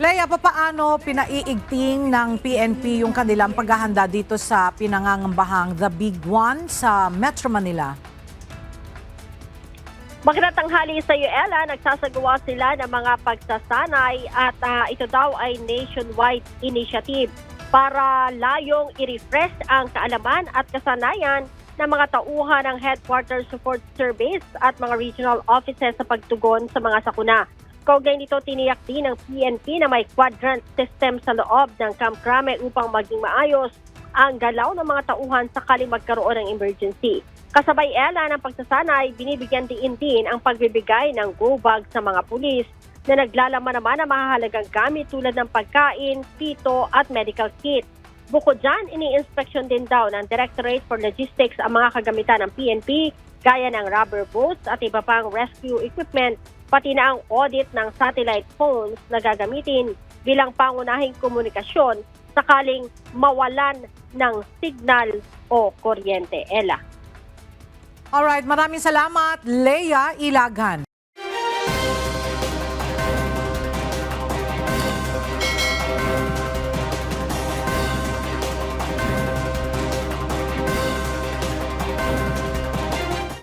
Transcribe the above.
Leia, papaano pinaiigting ng PNP yung kanilang paghahanda dito sa pinangangambahang The Big One sa Metro Manila? Magandang tanghali sa iyo, Ella. Nagsasagawa sila ng mga pagsasanay at ito daw ay nationwide initiative para layong i-refresh ang kaalaman at kasanayan ng mga tauhan ng Headquarters Support Service at mga regional offices sa pagtugon sa mga sakuna. Kaugnay nito, tiniyak din ng PNP na may quadrant system sa loob ng Camp Crame upang maging maayos ang galaw ng mga tauhan sakaling magkaroon ng emergency. Kasabay, Ella, ng pagsasanay, binibigyan din ang pagbibigay ng go bag sa mga pulis na naglalaman naman ng mahalagang gamit tulad ng pagkain, pito at medical kit. Bukod dyan, ini-inspeksyon din daw ng Directorate for Logistics ang mga kagamitan ng PNP gaya ng rubber boots at iba pang rescue equipment, pati na ang audit ng satellite phones na gagamitin bilang pangunahing komunikasyon sakaling mawalan ng signal o kuryente. Ella. Alright, maraming salamat, Leia Ilagan.